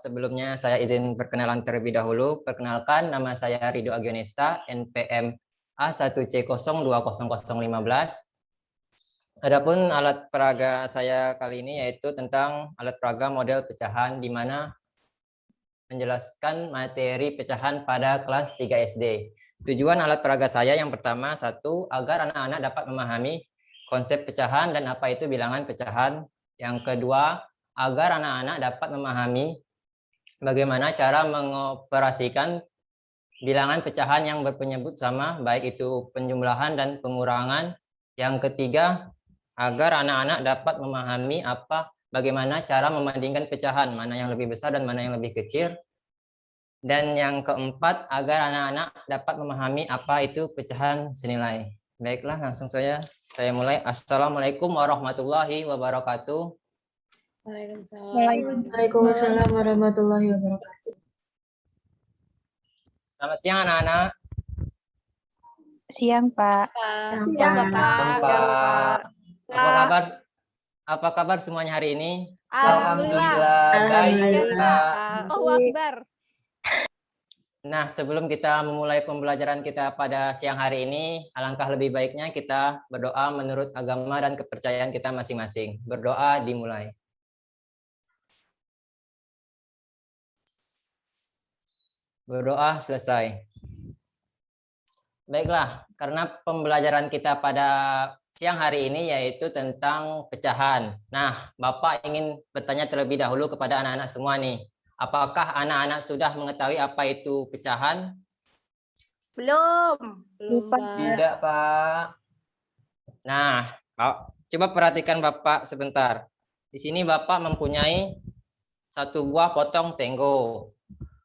Sebelumnya saya izin perkenalan terlebih dahulu. Perkenalkan, nama saya Rido Agionesta, NPM A1C020015. Adapun alat peraga saya kali ini yaitu tentang alat peraga model pecahan, di mana menjelaskan materi pecahan pada kelas 3 SD. Tujuan alat peraga saya yang pertama, satu, agar anak-anak dapat memahami konsep pecahan dan apa itu bilangan pecahan. Yang kedua, agar anak-anak dapat memahami bagaimana cara mengoperasikan bilangan pecahan yang berpenyebut sama, baik itu penjumlahan dan pengurangan. Yang ketiga, agar anak-anak dapat memahami bagaimana cara membandingkan pecahan, mana yang lebih besar dan mana yang lebih kecil. Dan yang keempat, agar anak-anak dapat memahami apa itu pecahan senilai. Baiklah, langsung saya mulai. Assalamualaikum warahmatullahi wabarakatuh. Waalaikumsalam warahmatullahi wabarakatuh. Selamat siang anak-anak. Siang, Pak. Siang, Pak. Apa kabar semuanya hari ini? Alhamdulillah. Baik. Allahu Akbar. Nah, sebelum kita memulai pembelajaran kita pada siang hari ini, alangkah lebih baiknya kita berdoa menurut agama dan kepercayaan kita masing-masing. Berdoa dimulai. Berdoa selesai. Baiklah, karena pembelajaran kita pada siang hari ini yaitu tentang pecahan. Nah, Bapak ingin bertanya terlebih dahulu kepada anak-anak semua nih. Apakah anak-anak sudah mengetahui apa itu pecahan? Belum. Tidak, Pak. Nah, coba perhatikan Bapak sebentar. Di sini Bapak mempunyai satu buah potong tenggo.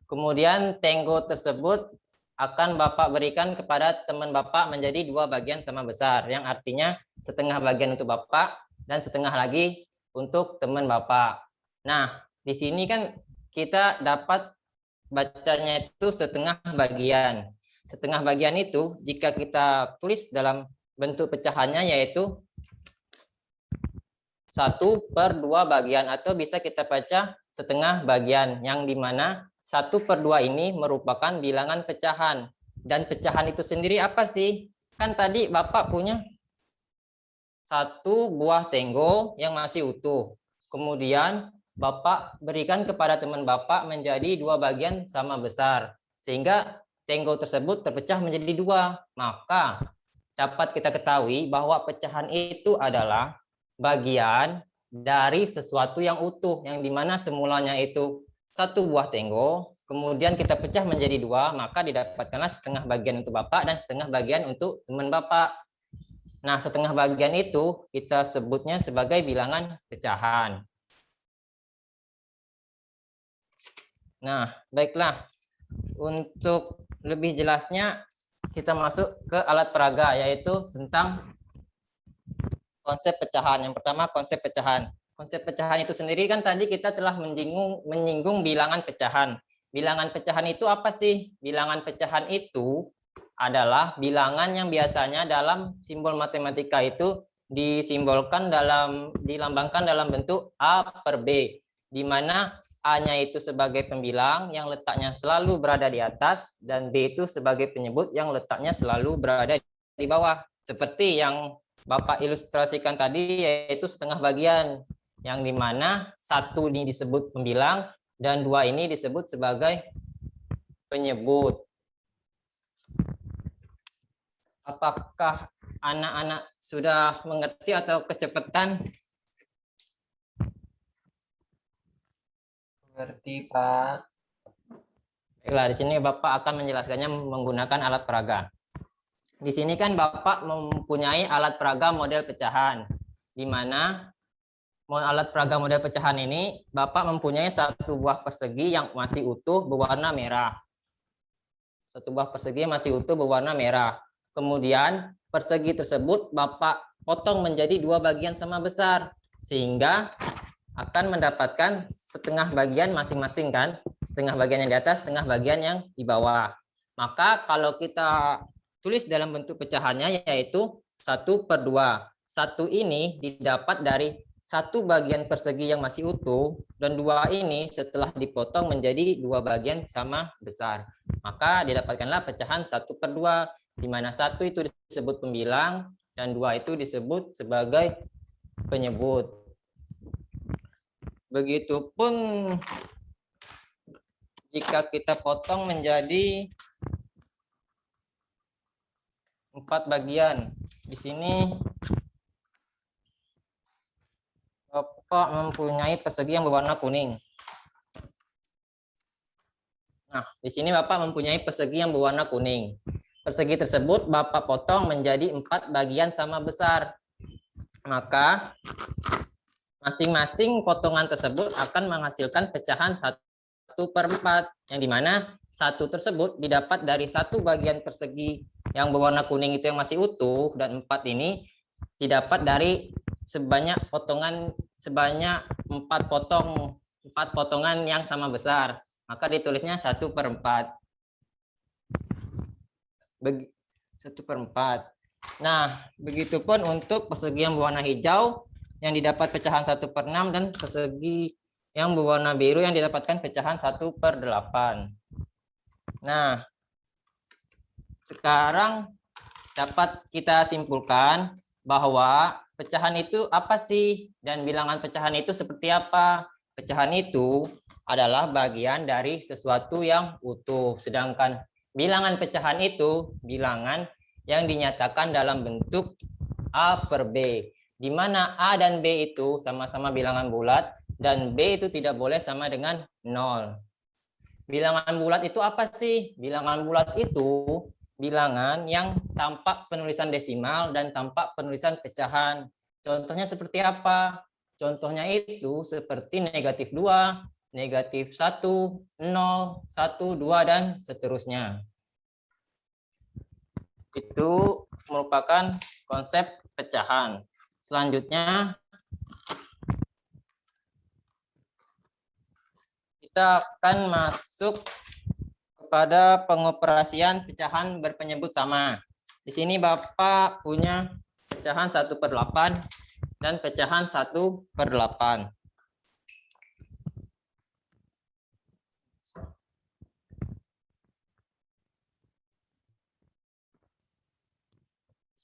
Kemudian tenggo tersebut akan Bapak berikan kepada teman Bapak menjadi dua bagian sama besar, yang artinya setengah bagian untuk Bapak dan setengah lagi untuk teman Bapak. Nah, di sini kan kita dapat bacanya itu setengah bagian. Setengah bagian itu jika kita tulis dalam bentuk pecahannya yaitu 1/2 bagian, atau bisa kita baca setengah bagian, yang dimana 1/2 ini merupakan bilangan pecahan. Dan pecahan itu sendiri apa sih? Kan tadi Bapak punya satu buah tenggo yang masih utuh. Kemudian Bapak berikan kepada teman Bapak menjadi dua bagian sama besar, sehingga tenggo tersebut terpecah menjadi dua. Maka dapat kita ketahui bahwa pecahan itu adalah bagian dari sesuatu yang utuh, yang dimana semulanya itu satu buah tenggo, kemudian kita pecah menjadi dua, maka didapatkanlah setengah bagian untuk Bapak dan setengah bagian untuk teman Bapak. Nah, setengah bagian itu kita sebutnya sebagai bilangan pecahan. Nah, baiklah. Untuk lebih jelasnya, kita masuk ke alat peraga, yaitu tentang konsep pecahan. Yang pertama, konsep pecahan. Konsep pecahan itu sendiri kan tadi kita telah menyinggung bilangan pecahan. Bilangan pecahan itu apa sih? Bilangan pecahan itu adalah bilangan yang biasanya dalam simbol matematika itu dilambangkan dalam bentuk A/B, di mana A-nya itu sebagai pembilang yang letaknya selalu berada di atas, dan B itu sebagai penyebut yang letaknya selalu berada di bawah. Seperti yang Bapak ilustrasikan tadi, yaitu setengah bagian, yang dimana 1 ini disebut pembilang dan 2 ini disebut sebagai penyebut. Apakah anak-anak sudah mengerti atau kecepatan? Mengerti, Pak. Baiklah, di sini Bapak akan menjelaskannya menggunakan alat peraga. Di sini kan Bapak mempunyai alat peraga model pecahan, di mana alat peraga model pecahan ini Bapak mempunyai satu buah persegi yang masih utuh berwarna merah. Satu buah persegi masih utuh berwarna merah. Kemudian persegi tersebut Bapak potong menjadi dua bagian sama besar, sehingga akan mendapatkan setengah bagian masing-masing kan, setengah bagian yang di atas, setengah bagian yang di bawah. Maka kalau kita tulis dalam bentuk pecahannya yaitu 1/2. 1 ini didapat dari satu bagian persegi yang masih utuh dan 2 ini setelah dipotong menjadi 2 bagian sama besar. Maka didapatkanlah pecahan 1/2, di mana 1 itu disebut pembilang dan 2 itu disebut sebagai penyebut. Begitupun jika kita potong menjadi 4 bagian. Di sini Bapak mempunyai persegi yang berwarna kuning. Nah, di sini Bapak mempunyai persegi yang berwarna kuning. Persegi tersebut Bapak potong menjadi 4 bagian sama besar. Maka masing-masing potongan tersebut akan menghasilkan pecahan 1/4, yang dimana 1 tersebut didapat dari 1 bagian persegi yang berwarna kuning itu yang masih utuh, dan 4 ini didapat dari sebanyak 4 potongan yang sama besar. Maka ditulisnya 1/4. 1/4. Nah, begitupun untuk persegi yang berwarna hijau yang didapat pecahan 1/6 dan persegi yang berwarna biru yang didapatkan pecahan 1/8. Nah, sekarang dapat kita simpulkan bahwa pecahan itu apa sih dan bilangan pecahan itu seperti apa? Pecahan itu adalah bagian dari sesuatu yang utuh, sedangkan bilangan pecahan itu bilangan yang dinyatakan dalam bentuk A/B, di mana A dan B itu sama-sama bilangan bulat dan B itu tidak boleh sama dengan 0. Bilangan bulat itu apa sih? Bilangan bulat itu bilangan yang tampak penulisan desimal dan tampak penulisan pecahan. Contohnya seperti apa? Contohnya itu seperti -2, -1, 0, 1, 2, dan seterusnya. Itu merupakan konsep pecahan. Selanjutnya, kita akan masuk kepada pengoperasian pecahan berpenyebut sama. Di sini Bapak punya pecahan 1/8 dan pecahan 1/8.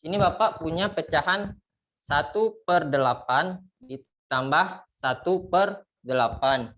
Ini Bapak punya pecahan 1/8 ditambah 1/8.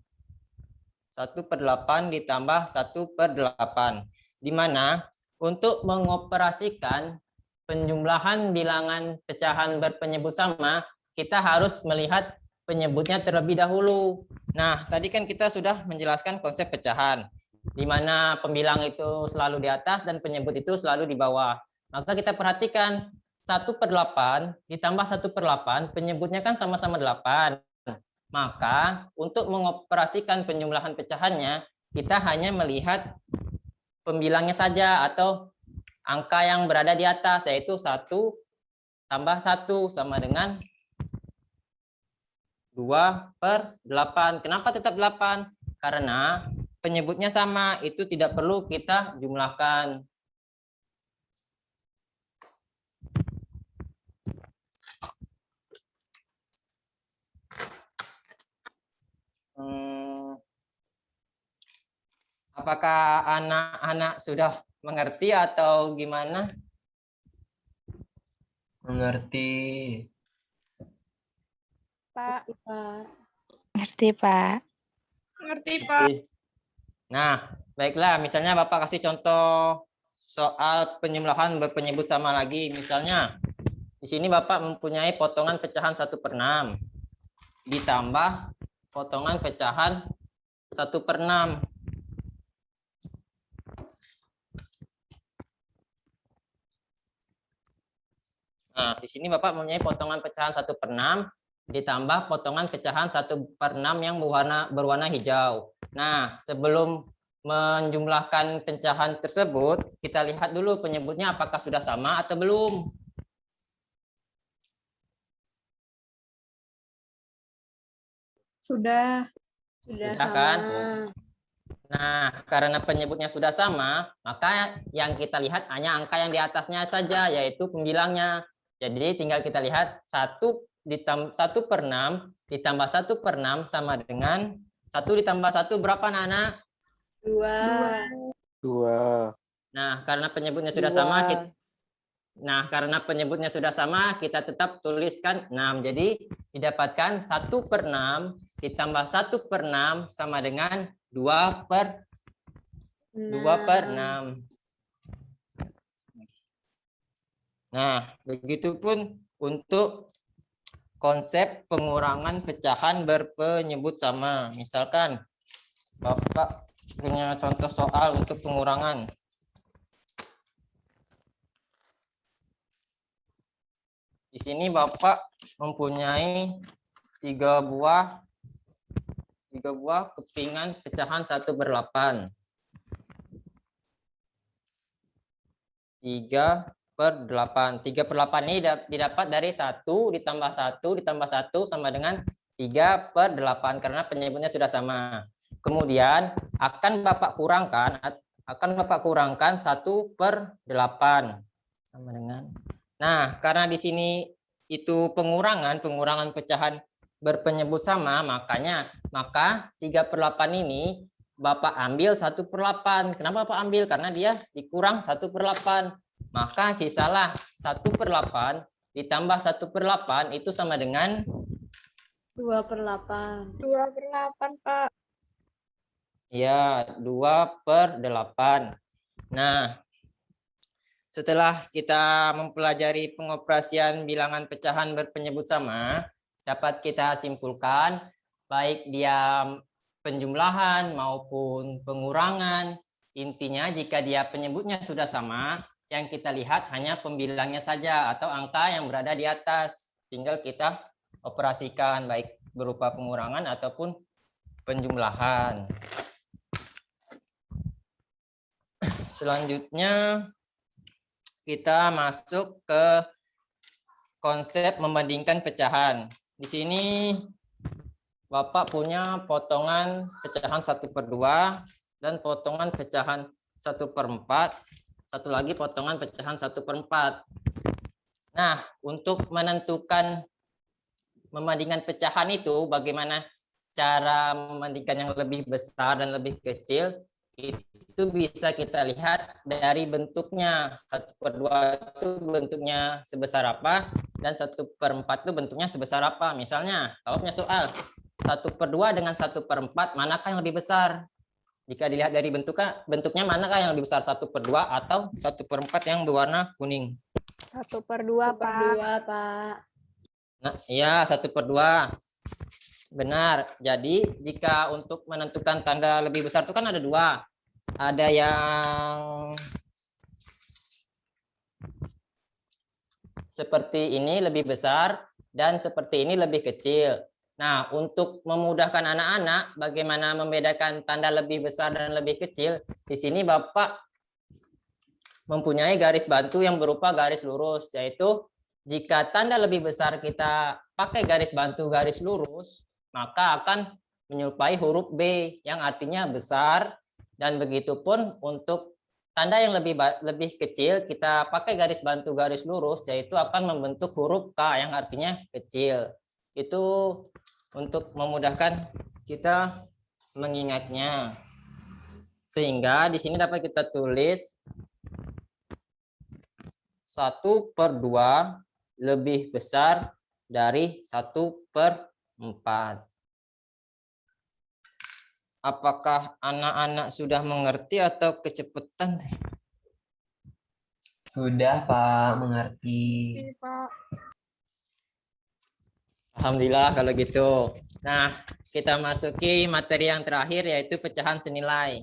1/8 ditambah 1/8. Di mana untuk mengoperasikan penjumlahan bilangan pecahan berpenyebut sama, kita harus melihat penyebutnya terlebih dahulu. Nah, tadi kan kita sudah menjelaskan konsep pecahan, di mana pembilang itu selalu di atas dan penyebut itu selalu di bawah. Maka kita perhatikan 1/8 ditambah 1/8, penyebutnya kan sama-sama 8. Maka untuk mengoperasikan penjumlahan pecahannya, kita hanya melihat pembilangnya saja atau angka yang berada di atas, yaitu 1 tambah 1 sama dengan 2/8. Kenapa tetap 8? Karena penyebutnya sama, itu tidak perlu kita jumlahkan. Apakah anak-anak sudah mengerti atau gimana? Mengerti. Pak. Ngerti, Pak. Ngerti, Pak. Nah, baiklah. Misalnya Bapak kasih contoh soal penjumlahan berpenyebut sama lagi. Misalnya, di sini Bapak mempunyai potongan pecahan 1/6 ditambah potongan pecahan 1/6. Nah, di sini Bapak mempunyai potongan pecahan 1/6 ditambah potongan pecahan 1/6 yang berwarna hijau. Nah, sebelum menjumlahkan pecahan tersebut, kita lihat dulu penyebutnya apakah sudah sama atau belum. Sudah. Sudah kan? Nah, karena penyebutnya sudah sama, maka yang kita lihat hanya angka yang di atasnya saja, yaitu pembilangnya. Jadi tinggal kita lihat 1 1/6 ditambah 1/6 sama dengan 1 ditambah 1 berapa anak-anak? 2. Nah, karena penyebutnya sudah sama, kita tetap tuliskan 6. Jadi didapatkan 1/6 ditambah 1/6 sama dengan 2/6. Nah, begitupun untuk konsep pengurangan pecahan berpenyebut sama. Misalkan Bapak punya contoh soal untuk pengurangan. Di sini Bapak mempunyai 3 buah kepingan pecahan 1/8. 3/8. 3/8 ini didapat dari 1 ditambah 1 ditambah 1 sama dengan 3/8 karena penyebutnya sudah sama. Kemudian akan Bapak kurangkan 1/8 sama dengan. Nah, karena di sini itu pengurangan pecahan berpenyebut sama, maka 3/8 ini Bapak ambil 1/8. Kenapa Bapak ambil? Karena dia dikurang 1/8. Maka sisalah 1/8 ditambah 1/8 itu sama dengan 2/8. 2/8, Pak. ya 2/8. Nah, setelah kita mempelajari pengoperasian bilangan pecahan berpenyebut sama, dapat kita simpulkan baik dia penjumlahan maupun pengurangan. Intinya jika dia penyebutnya sudah sama, yang kita lihat hanya pembilangnya saja atau angka yang berada di atas. Tinggal kita operasikan baik berupa pengurangan ataupun penjumlahan. Selanjutnya kita masuk ke konsep membandingkan pecahan. Di sini Bapak punya potongan pecahan 1/2 dan potongan pecahan 1/4. Satu lagi potongan pecahan 1/4. Nah, untuk menentukan membandingkan pecahan itu, bagaimana cara membandingkan yang lebih besar dan lebih kecil, itu bisa kita lihat dari bentuknya. 1/2 itu bentuknya sebesar apa, dan 1/4 itu bentuknya sebesar apa. Misalnya, kalau punya soal 1/2 dengan 1/4, manakah yang lebih besar? Jika dilihat dari bentuknya manakah yang lebih besar, 1/2 atau 1/4 yang berwarna kuning? 1/2, Pak. 2, Pak. Nah, iya 1/2. Benar. Jadi jika untuk menentukan tanda lebih besar itu kan ada 2. Ada yang seperti ini lebih besar dan seperti ini lebih kecil. Nah, untuk memudahkan anak-anak bagaimana membedakan tanda lebih besar dan lebih kecil, di sini Bapak mempunyai garis bantu yang berupa garis lurus, yaitu jika tanda lebih besar kita pakai garis bantu garis lurus, maka akan menyerupai huruf B yang artinya besar, dan begitupun untuk tanda yang lebih kecil kita pakai garis bantu garis lurus, yaitu akan membentuk huruf K yang artinya kecil. Itu untuk memudahkan kita mengingatnya. Sehingga di sini dapat kita tulis 1/2 lebih besar dari 1/4. Apakah anak-anak sudah mengerti atau kecepatan? Sudah, Pak, mengerti. Iya, Pak. Alhamdulillah kalau gitu. Nah, kita masuki materi yang terakhir yaitu pecahan senilai.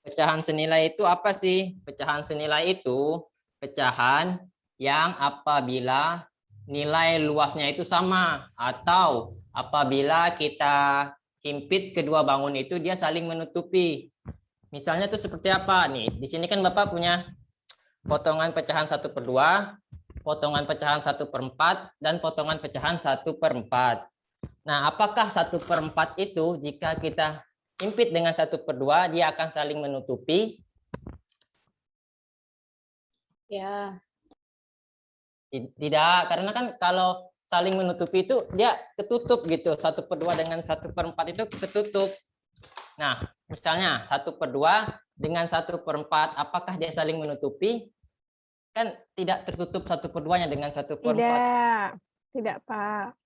Pecahan senilai itu apa sih? Pecahan senilai itu pecahan yang apabila nilai luasnya itu sama atau apabila kita himpit kedua bangun itu dia saling menutupi. Misalnya itu seperti apa nih? Di sini kan Bapak punya potongan pecahan 1/2, potongan pecahan 1/4, dan potongan pecahan 1/4. Nah, apakah 1/4 itu jika kita himpit dengan 1/2 dia akan saling menutupi? Ya. Tidak, karena kan kalau saling menutupi itu dia ketutup gitu. 1/2 dengan 1/4 itu ketutup. Nah, misalnya 1/2 dengan 1/4, apakah dia saling menutupi? Kan tidak tertutup 1/2-nya dengan 1/4. Tidak, Pak.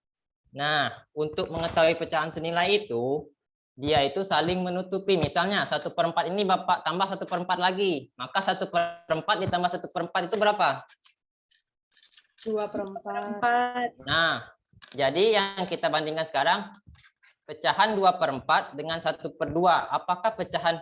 Nah, untuk mengetahui pecahan senilai itu, dia itu saling menutupi. Misalnya 1/4 ini Bapak tambah 1/4 lagi. Maka 1/4 ditambah 1/4 itu berapa? 2/4. Nah, jadi yang kita bandingkan sekarang, pecahan 2/4 dengan 1/2. Apakah pecahan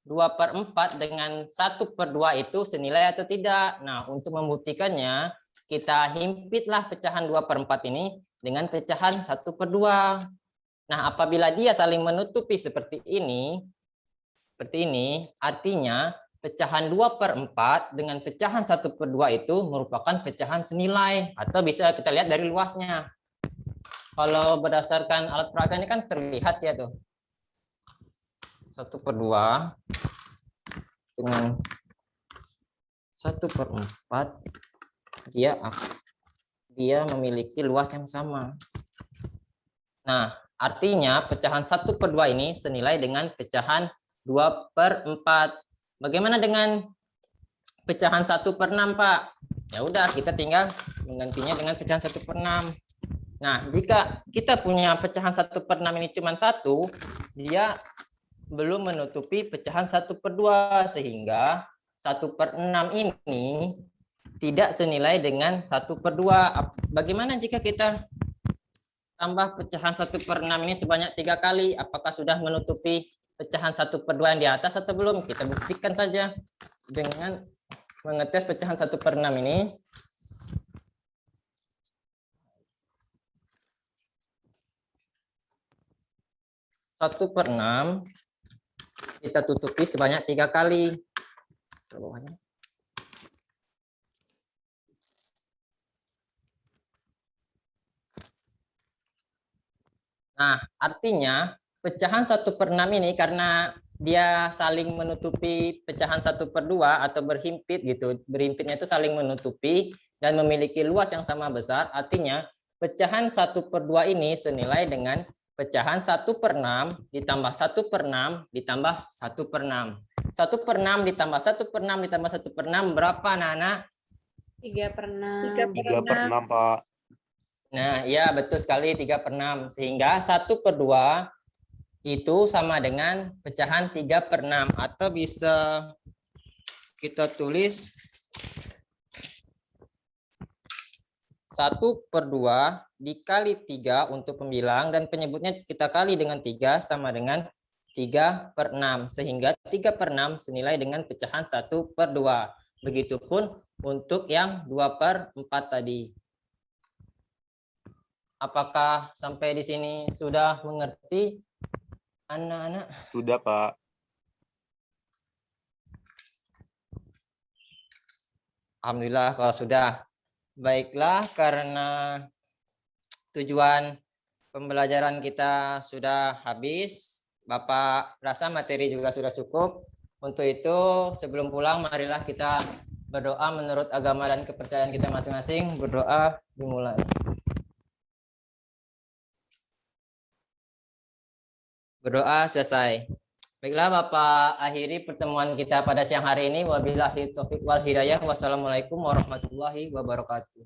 2/4 dengan 1/2 itu senilai atau tidak? Nah, untuk membuktikannya, kita himpitlah pecahan 2/4 ini dengan pecahan 1/2. Nah, apabila dia saling menutupi seperti ini, artinya pecahan 2/4 dengan pecahan 1/2 itu merupakan pecahan senilai, atau bisa kita lihat dari luasnya. Kalau berdasarkan alat peraga ini kan terlihat ya tuh. 1/2 dengan 1/4 dia memiliki luas yang sama. Nah, artinya pecahan 1/2 ini senilai dengan pecahan 2/4. Bagaimana dengan pecahan 1/6, Pak? Ya udah, kita tinggal menggantinya dengan pecahan 1/6. Nah, jika kita punya pecahan 1/6 ini cuma 1, dia belum menutupi pecahan 1/2, sehingga 1/6 ini tidak senilai dengan 1/2. Bagaimana jika kita tambah pecahan 1/6 ini sebanyak 3 kali? Apakah sudah menutupi pecahan 1/2 yang di atas atau belum? Kita buktikan saja dengan mengetes pecahan 1/6 ini. Satu per 6 kita tutupi sebanyak 3 kali. Nah, artinya pecahan 1/6 ini karena dia saling menutupi pecahan 1/2 atau berhimpit gitu. Berhimpitnya itu saling menutupi dan memiliki luas yang sama besar. Artinya pecahan 1/2 ini senilai dengan pecahan 1/6 ditambah 1/6 ditambah 1/6. 1/6 ditambah 1/6 ditambah 1/6 berapa, anak-anak? 3/6. 3/6, Pak. Nah, ya betul sekali, 3/6. Sehingga 1/2 itu sama dengan pecahan 3/6. Atau bisa kita tulis 1/2 dikali 3 untuk pembilang, dan penyebutnya kita kali dengan 3 sama dengan 3/6. Sehingga 3/6 senilai dengan pecahan 1/2. Begitupun untuk yang 2/4 tadi. Apakah sampai di sini sudah mengerti, anak-anak? Sudah, Pak. Alhamdulillah kalau sudah. Baiklah, karena tujuan pembelajaran kita sudah habis, Bapak rasa materi juga sudah cukup. Untuk itu, sebelum pulang, marilah kita berdoa menurut agama dan kepercayaan kita masing-masing. Berdoa dimulai. Berdoa selesai. Baiklah, Bapak akhiri pertemuan kita pada siang hari ini. Wabillahi taufiq wal hidayah. Wassalamualaikum warahmatullahi wabarakatuh.